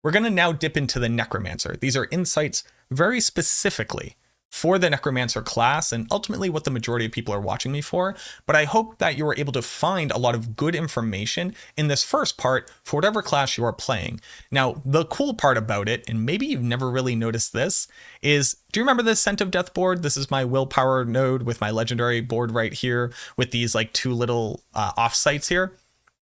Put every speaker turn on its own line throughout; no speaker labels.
We're going to now dip into the Necromancer. These are insights very specifically for the Necromancer class and ultimately what the majority of people are watching me for, but I hope that you were able to find a lot of good information in this first part for whatever class you are playing. Now, the cool part about it, and maybe you've never really noticed this, is do you remember this Scent of Death board? This is my willpower node with my legendary board right here with these like two little offsites here.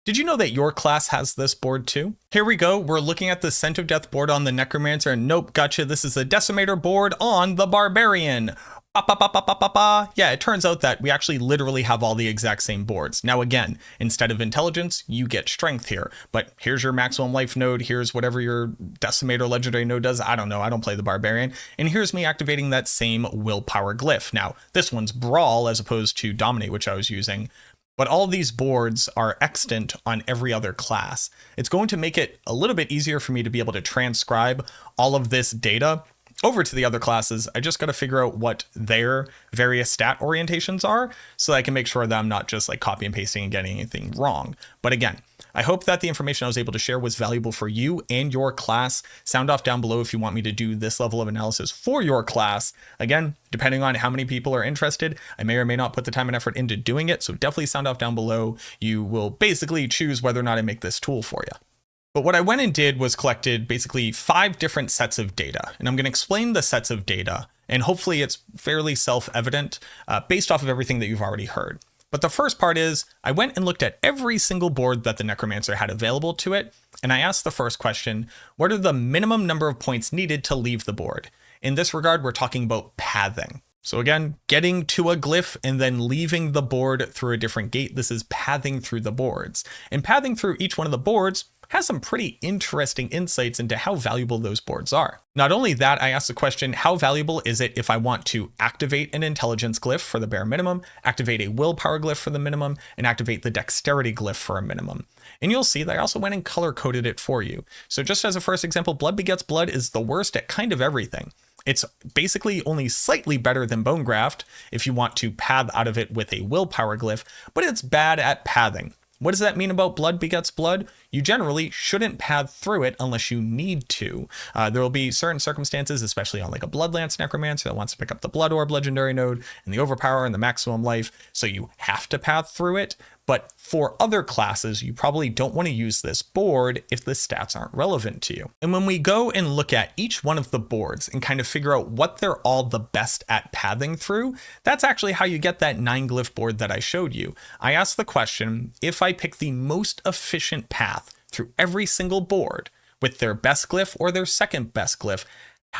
Did you know that your class has this board too? Here we go. We're looking at the Scent of Death board on the Necromancer, and nope, gotcha. This is the Decimator board on the Barbarian. Yeah, it turns out that we actually literally have all the exact same boards. Now again, instead of intelligence, you get strength here. But here's your maximum life node. Here's whatever your Decimator legendary node does. I don't know. I don't play the Barbarian. And here's me activating that same willpower glyph. Now, this one's Brawl as opposed to Dominate, which I was using. But all these boards are extant on every other class. It's going to make it a little bit easier for me to be able to transcribe all of this data over to the other classes. I just got to figure out what their various stat orientations are so that I can make sure that I'm not just like copy and pasting and getting anything wrong. But again, I hope that the information I was able to share was valuable for you and your class. Sound off down below if you want me to do this level of analysis for your class. Again, depending on how many people are interested, I may or may not put the time and effort into doing it. So definitely sound off down below. You will basically choose whether or not I make this tool for you. But what I went and did was collected basically 5 different sets of data. And I'm going to explain the sets of data. And hopefully it's fairly self-evident based off of everything that you've already heard. But the first part is I went and looked at every single board that the Necromancer had available to it. And I asked the first question, what are the minimum number of points needed to leave the board? In this regard, we're talking about pathing. So again, getting to a glyph and then leaving the board through a different gate. This is pathing through the boards. And pathing through each one of the boards has some pretty interesting insights into how valuable those boards are. Not only that, I asked the question, how valuable is it if I want to activate an intelligence glyph for the bare minimum, activate a willpower glyph for the minimum, and activate the dexterity glyph for a minimum? And you'll see that I also went and color coded it for you. So just as a first example, Blood Begets Blood is the worst at kind of everything. It's basically only slightly better than Bone Graft if you want to path out of it with a willpower glyph, but it's bad at pathing. What does that mean about Blood Begets Blood? You generally shouldn't path through it unless you need to. There will be certain circumstances, especially on like a Bloodlance Necromancer that wants to pick up the Blood Orb legendary node and the Overpower and the maximum life, so you have to path through it. But for other classes, you probably don't want to use this board if the stats aren't relevant to you. And when we go and look at each one of the boards and kind of figure out what they're all the best at pathing through, that's actually how you get that 9 glyph board that I showed you. I asked the question, if I pick the most efficient path through every single board with their best glyph or their second best glyph,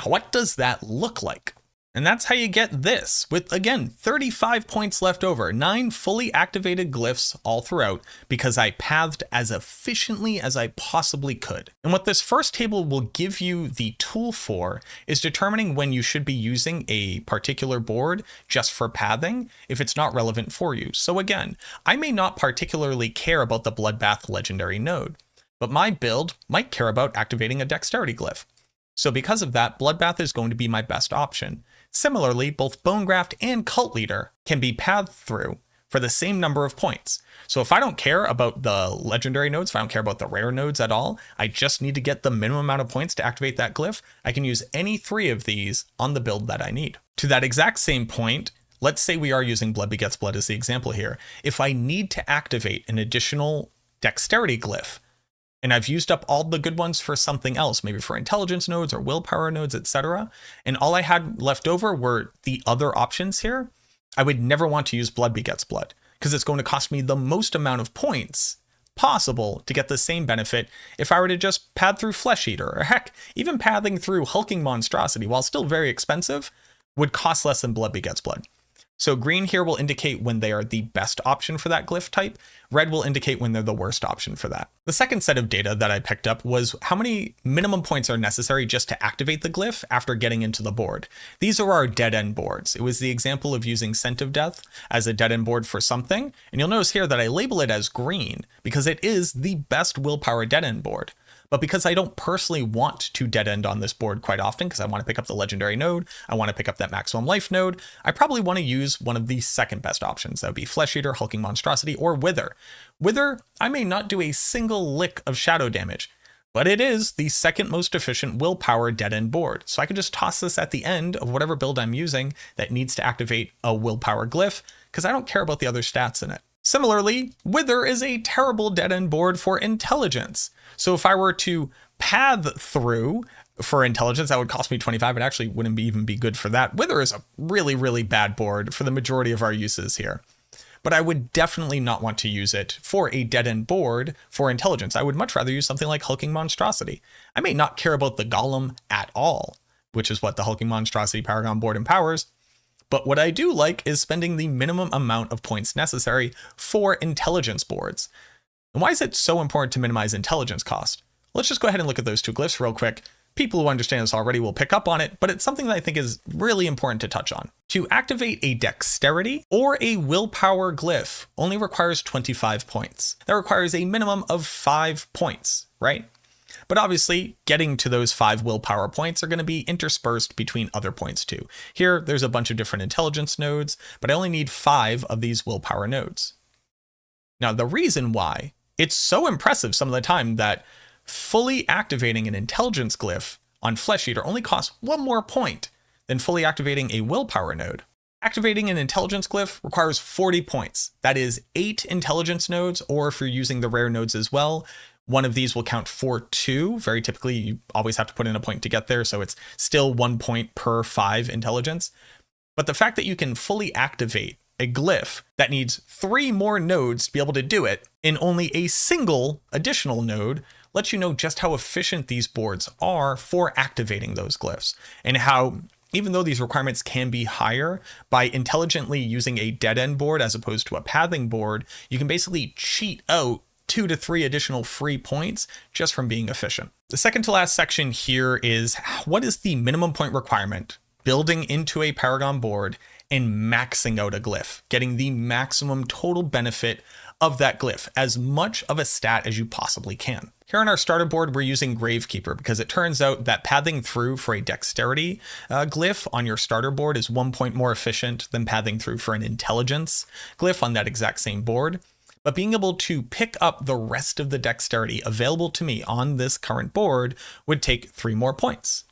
what does that look like? And that's how you get this, with, again, 35 points left over, 9 fully activated glyphs all throughout, because I pathed as efficiently as I possibly could. And what this first table will give you the tool for is determining when you should be using a particular board just for pathing if it's not relevant for you. So again, I may not particularly care about the Bloodbath legendary node, but my build might care about activating a dexterity glyph. So because of that, Bloodbath is going to be my best option. Similarly, both Bone Graft and Cult Leader can be pathed through for the same number of points. So if I don't care about the legendary nodes, if I don't care about the rare nodes at all, I just need to get the minimum amount of points to activate that glyph, I can use any 3 of these on the build that I need. To that exact same point, let's say we are using Blood Begets Blood as the example here. If I need to activate an additional dexterity glyph, and I've used up all the good ones for something else, maybe for intelligence nodes or willpower nodes, etc., and all I had left over were the other options here, I would never want to use Blood Begets Blood, because it's going to cost me the most amount of points possible to get the same benefit if I were to just path through Flesh Eater, or heck, even pathing through Hulking Monstrosity, while still very expensive, would cost less than Blood Begets Blood. So green here will indicate when they are the best option for that glyph type. Red will indicate when they're the worst option for that. The second set of data that I picked up was how many minimum points are necessary just to activate the glyph after getting into the board. These are our dead end boards. It was the example of using Scent of Death as a dead end board for something. And you'll notice here that I label it as green because it is the best willpower dead end board. But because I don't personally want to dead end on this board quite often, because I want to pick up the legendary node, I want to pick up that maximum life node, I probably want to use one of the second best options. That would be Flesh Eater, Hulking Monstrosity, or Wither. Wither, I may not do a single lick of shadow damage, but it is the second most efficient willpower dead-end board. So I can just toss this at the end of whatever build I'm using that needs to activate a willpower glyph, because I don't care about the other stats in it. Similarly, Wither is a terrible dead-end board for intelligence. So if I were to path through for intelligence, that would cost me 25. It actually wouldn't even be good for that. Wither is a really, really bad board for the majority of our uses here. But I would definitely not want to use it for a dead-end board for intelligence. I would much rather use something like Hulking Monstrosity. I may not care about the Golem at all, which is what the Hulking Monstrosity Paragon board empowers, but what I do like is spending the minimum amount of points necessary for intelligence boards. And why is it so important to minimize intelligence cost? Let's just go ahead and look at those two glyphs real quick. People who understand this already will pick up on it, but it's something that I think is really important to touch on. To activate a dexterity or a willpower glyph only requires 25 points. That requires a minimum of 5 points, right? But obviously, getting to those 5 willpower points are going to be interspersed between other points too. Here, there's a bunch of different intelligence nodes, but I only need 5 of these willpower nodes. Now, the reason why it's so impressive some of the time that fully activating an intelligence glyph on Flesh Eater only costs 1 more point than fully activating a willpower node. Activating an intelligence glyph requires 40 points. That is 8 intelligence nodes, or if you're using the rare nodes as well, one of these will count for 2. Very typically, you always have to put in a point to get there, so it's still 1 point per 5 intelligence. But the fact that you can fully activate a glyph that needs 3 more nodes to be able to do it in only a single additional node lets you know just how efficient these boards are for activating those glyphs, and how even though these requirements can be higher, by intelligently using a dead-end board as opposed to a pathing board, you can basically cheat out 2 to 3 additional free points just from being efficient. The second to last section here is what is the minimum point requirement building into a Paragon board and maxing out a glyph, getting the maximum total benefit of that glyph, as much of a stat as you possibly can. Here on our starter board, we're using Gravekeeper because it turns out that pathing through for a dexterity glyph on your starter board is 1 point more efficient than pathing through for an intelligence glyph on that exact same board. But being able to pick up the rest of the dexterity available to me on this current board would take 3 more points.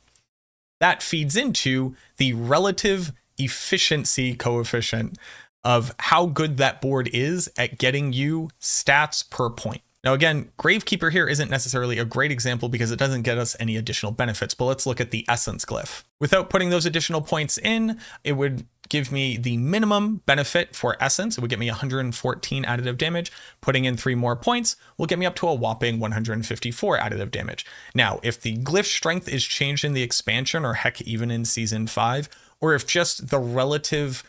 That feeds into the relative efficiency coefficient of how good that board is at getting you stats per point. Now again, Gravekeeper here isn't necessarily a great example because it doesn't get us any additional benefits, but let's look at the Essence Glyph. Without putting those additional points in, it would give me the minimum benefit for Essence. It would get me 114 additive damage. Putting in 3 more points will get me up to a whopping 154 additive damage. Now, if the Glyph strength is changed in the expansion, or heck, even in Season 5, or if just the relative,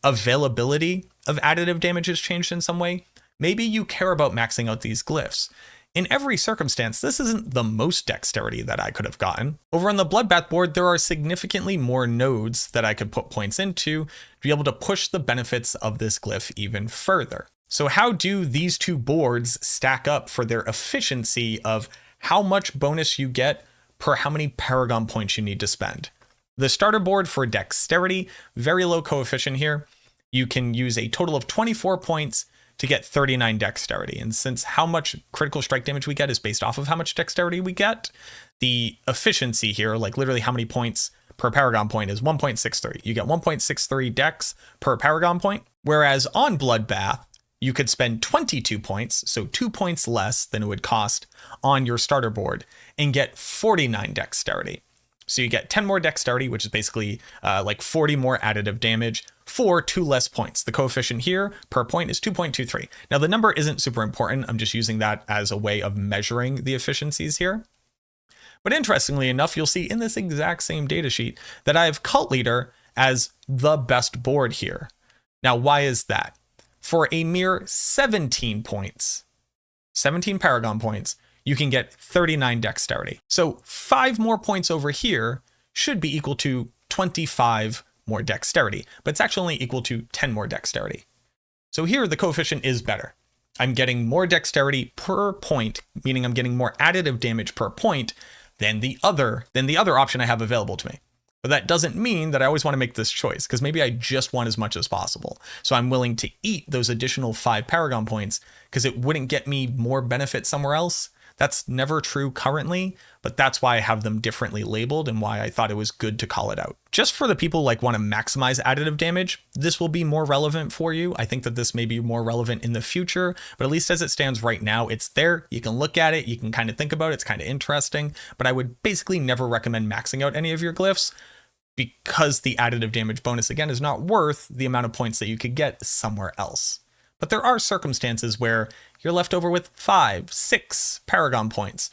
availability of additive damage is changed in some way, maybe you care about maxing out these glyphs. In every circumstance, this isn't the most dexterity that I could have gotten. Over on the Bloodbath board, there are significantly more nodes that I could put points into to be able to push the benefits of this glyph even further. So how do these two boards stack up for their efficiency of how much bonus you get per how many Paragon points you need to spend? The starter board for dexterity, very low coefficient here. You can use a total of 24 points to get 39 dexterity. And since how much critical strike damage we get is based off of how much dexterity we get, the efficiency here, literally how many points per Paragon point, is 1.63. You get 1.63 dex per Paragon point. Whereas on Bloodbath, you could spend 22 points, so 2 points less than it would cost on your starter board, and get 49 dexterity. So you get 10 more dexterity, which is basically 40 more additive damage for 2 less points. The coefficient here per point is 2.23. Now the number isn't super important. I'm just using that as a way of measuring the efficiencies here. But interestingly enough, you'll see in this exact same datasheet that I have Cult Leader as the best board here. Now, why is that? For a mere 17 points, 17 Paragon points, you can get 39 dexterity. So 5 more points over here should be equal to 25 more dexterity, but it's actually only equal to 10 more dexterity. So here the coefficient is better. I'm getting more dexterity per point, meaning I'm getting more additive damage per point than the other option I have available to me. But that doesn't mean that I always want to make this choice, because maybe I just want as much as possible. So I'm willing to eat those additional 5 Paragon points because it wouldn't get me more benefit somewhere else. That's never true currently, but that's why I have them differently labeled and why I thought it was good to call it out. Just for the people like want to maximize additive damage, this will be more relevant for you. I think that this may be more relevant in the future, but at least as it stands right now, it's there. You can look at it, you can kind of think about it, it's kind of interesting, but I would basically never recommend maxing out any of your glyphs because the additive damage bonus, again, is not worth the amount of points that you could get somewhere else. But there are circumstances where you're left over with 5, 6 Paragon points.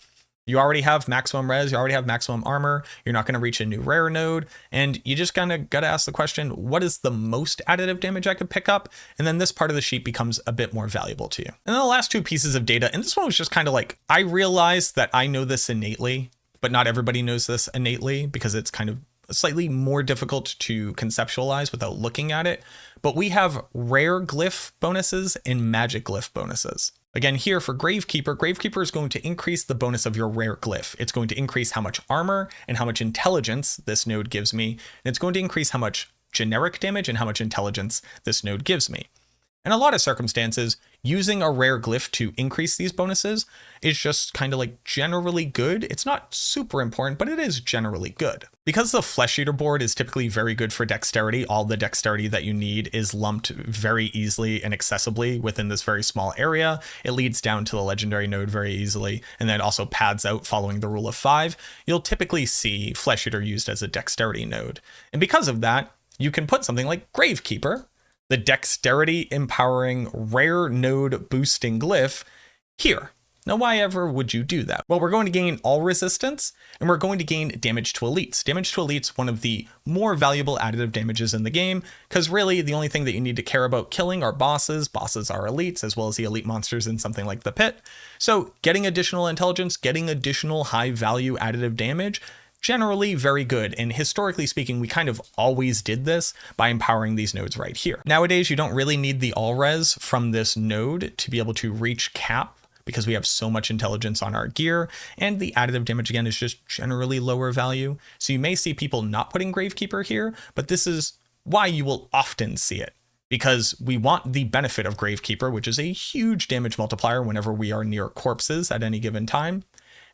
You already have maximum res, you already have maximum armor, you're not going to reach a new rare node, and you just kind of got to ask the question, what is the most additive damage I could pick up? And then this part of the sheet becomes a bit more valuable to you. And then the last 2 pieces of data, and this one was just kind of like, I realized that I know this innately, but not everybody knows this innately because it's kind of slightly more difficult to conceptualize without looking at it, but we have rare glyph bonuses and magic glyph bonuses. Again, here for Gravekeeper, Gravekeeper is going to increase the bonus of your rare glyph. It's going to increase how much armor and how much intelligence this node gives me, and it's going to increase how much generic damage and how much intelligence this node gives me. In a lot of circumstances, using a rare glyph to increase these bonuses is just kind of like generally good. It's not super important, but it is generally good. Because the Flesh Eater board is typically very good for dexterity, all the dexterity that you need is lumped very easily and accessibly within this very small area. It leads down to the legendary node very easily, and then also pads out following the rule of 5. You'll typically see Flesh Eater used as a dexterity node. And because of that, you can put something like Gravekeeper, the dexterity empowering rare node boosting glyph, here. Now, why ever would you do that? Well, we're going to gain all resistance, and we're going to gain damage to elites. Damage to elites, one of the more valuable additive damages in the game, because really the only thing that you need to care about killing are bosses. Bosses are elites, as well as the elite monsters in something like the pit. So getting additional intelligence, getting additional high value additive damage, generally very good, and historically speaking, we kind of always did this by empowering these nodes right here. Nowadays, you don't really need the all res from this node to be able to reach cap because we have so much intelligence on our gear, and the additive damage again is just generally lower value. So you may see people not putting Gravekeeper here, but this is why you will often see it, because we want the benefit of Gravekeeper, which is a huge damage multiplier whenever we are near corpses at any given time.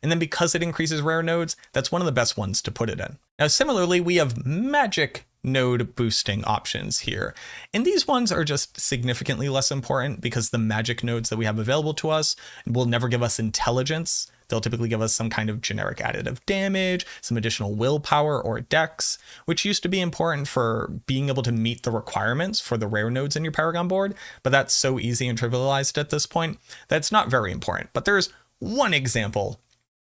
And then because it increases rare nodes, that's one of the best ones to put it in. Now, similarly, we have magic node boosting options here. And these ones are just significantly less important because the magic nodes that we have available to us will never give us intelligence. They'll typically give us some kind of generic additive damage, some additional willpower or dex, which used to be important for being able to meet the requirements for the rare nodes in your Paragon board. But that's so easy and trivialized at this point that's not very important. But there's one example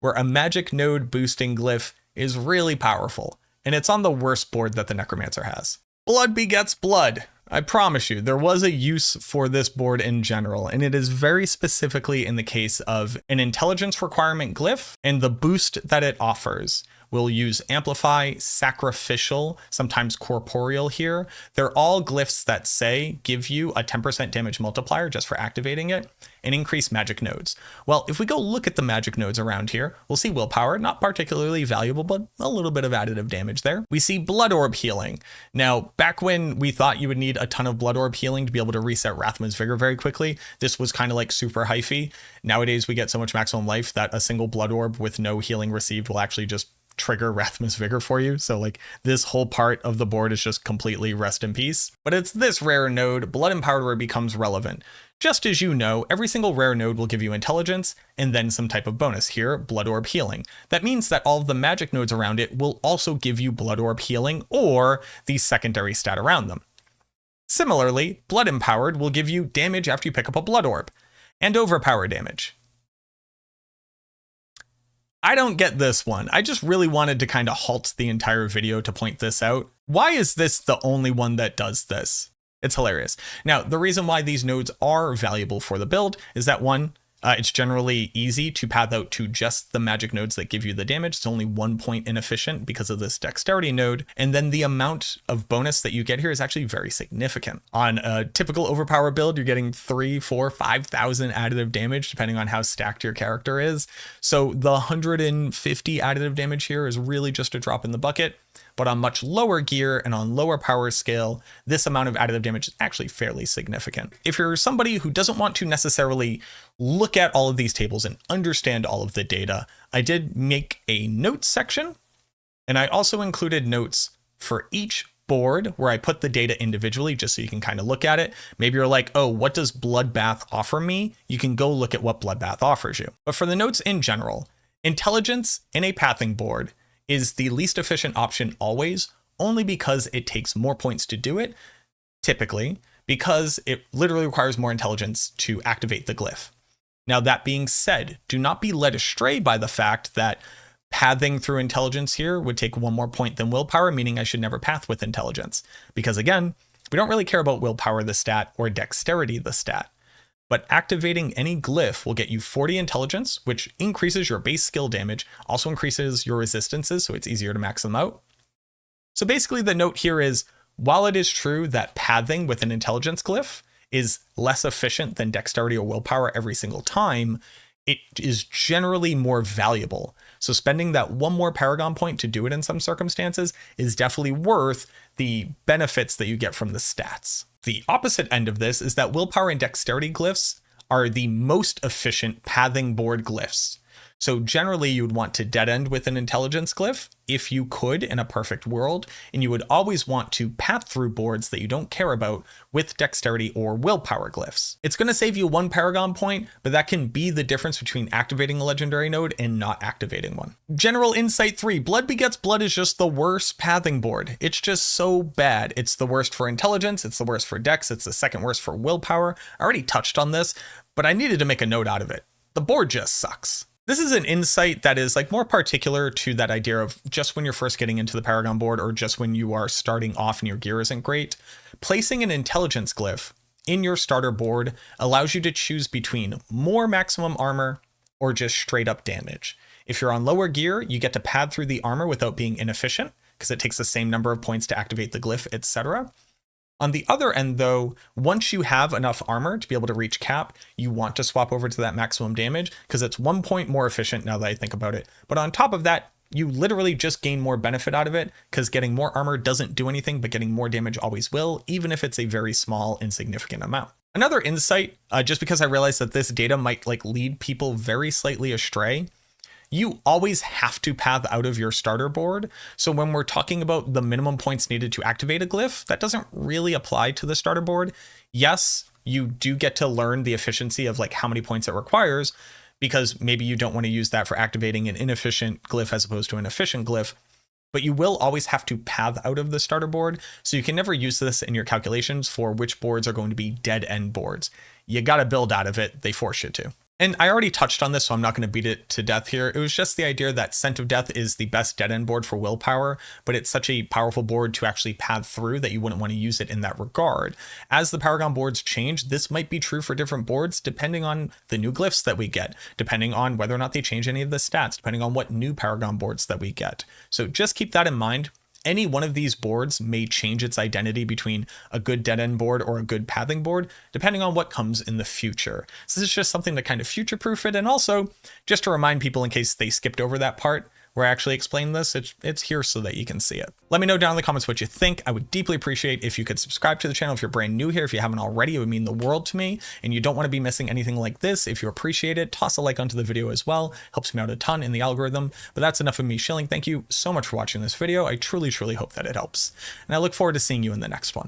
where a magic node boosting glyph is really powerful, and it's on the worst board that the Necromancer has. Blood begets blood. I promise you, there was a use for this board in general, and it is very specifically in the case of an intelligence requirement glyph and the boost that it offers. We'll use Amplify, Sacrificial, sometimes Corporeal here. They're all glyphs that say give you a 10% damage multiplier just for activating it and increase magic nodes. Well, if we go look at the magic nodes around here, we'll see Willpower, not particularly valuable, but a little bit of additive damage there. We see Blood Orb Healing. Now, back when we thought you would need a ton of Blood Orb Healing to be able to reset Rathma's Vigor very quickly, this was kind of like super hyphy. Nowadays, we get so much maximum life that a single Blood Orb with no healing received will actually just trigger Rathma's Vigor for you. So like this whole part of the board is just completely rest in peace. But it's this rare node, Blood Empowered, where it becomes relevant. Just as you know, every single rare node will give you intelligence and then some type of bonus here, Blood Orb Healing. That means that all of the magic nodes around it will also give you Blood Orb Healing or the secondary stat around them. Similarly, Blood Empowered will give you damage after you pick up a Blood Orb and overpower damage. I don't get this one. I just really wanted to kind of halt the entire video to point this out. Why is this the only one that does this? It's hilarious. Now, the reason why these nodes are valuable for the build is that one, it's generally easy to path out to just the magic nodes that give you the damage. It's only 1 point inefficient because of this dexterity node. And then the amount of bonus that you get here is actually very significant. On a typical overpower build, you're getting 3, 4, 5,000 additive damage, depending on how stacked your character is. So the 150 additive damage here is really just a drop in the bucket. but on much lower gear and on lower power scale, this amount of additive damage is actually fairly significant. If you're somebody who doesn't want to necessarily look at all of these tables and understand all of the data, I did make a notes section, and I also included notes for each board where I put the data individually just so you can kind of look at it. Maybe you're like, oh, what does Bloodbath offer me? You can go look at what Bloodbath offers you. But for the notes in general, intelligence in a pathing board is the least efficient option always, only because it takes more points to do it, typically, because it literally requires more intelligence to activate the glyph. Now, that being said, do not be led astray by the fact that pathing through intelligence here would take 1 more point than willpower, meaning I should never path with intelligence. Because again, we don't really care about willpower, the stat, or dexterity, the stat. But activating any glyph will get you 40 intelligence, which increases your base skill damage, also increases your resistances, so it's easier to max them out. So basically the note here is, while it is true that pathing with an intelligence glyph is less efficient than dexterity or willpower every single time, it is generally more valuable. So spending that 1 more Paragon point to do it in some circumstances is definitely worth the benefits that you get from the stats. The opposite end of this is that willpower and dexterity glyphs are the most efficient pathing board glyphs. So generally you would want to dead end with an intelligence glyph if you could in a perfect world, and you would always want to path through boards that you don't care about with dexterity or willpower glyphs. It's going to save you 1 Paragon point, but that can be the difference between activating a legendary node and not activating one. General insight 3, Blood Begets Blood is just the worst pathing board. It's just so bad. It's the worst for intelligence, it's the worst for dex, it's the second worst for willpower. I already touched on this, but I needed to make a note out of it. The board just sucks. This is an insight that is like more particular to that idea of just when you're first getting into the Paragon board or just when you are starting off and your gear isn't great. Placing an intelligence glyph in your starter board allows you to choose between more maximum armor or just straight up damage. If you're on lower gear, you get to pad through the armor without being inefficient because it takes the same number of points to activate the glyph, etc. On the other end, though, once you have enough armor to be able to reach cap, you want to swap over to that maximum damage because it's 1 point more efficient now that I think about it. But on top of that, you literally just gain more benefit out of it because getting more armor doesn't do anything, but getting more damage always will, even if it's a very small, insignificant amount. Another insight, just because I realized that this data might lead people very slightly astray, you always have to path out of your starter board. So when we're talking about the minimum points needed to activate a glyph, that doesn't really apply to the starter board. Yes, you do get to learn the efficiency of how many points it requires, because maybe you don't want to use that for activating an inefficient glyph as opposed to an efficient glyph, but you will always have to path out of the starter board. So you can never use this in your calculations for which boards are going to be dead end boards. You got to build out of it. They force you to. And I already touched on this, so I'm not going to beat it to death here. It was just the idea that Scent of Death is the best dead end board for willpower, but it's such a powerful board to actually path through that you wouldn't want to use it in that regard. As the Paragon boards change, this might be true for different boards depending on the new glyphs that we get, depending on whether or not they change any of the stats, depending on what new Paragon boards that we get. So just keep that in mind. Any one of these boards may change its identity between a good dead end board or a good pathing board, depending on what comes in the future. So this is just something to kind of future-proof it, and also just to remind people in case they skipped over that part where I actually explain this, it's here so that you can see it. Let me know down in the comments what you think. I would deeply appreciate if you could subscribe to the channel if you're brand new here. If you haven't already, it would mean the world to me, and you don't want to be missing anything like this. If you appreciate it, toss a like onto the video as well. Helps me out a ton in the algorithm. But that's enough of me shilling. Thank you so much for watching this video. I truly, truly hope that it helps. And I look forward to seeing you in the next one.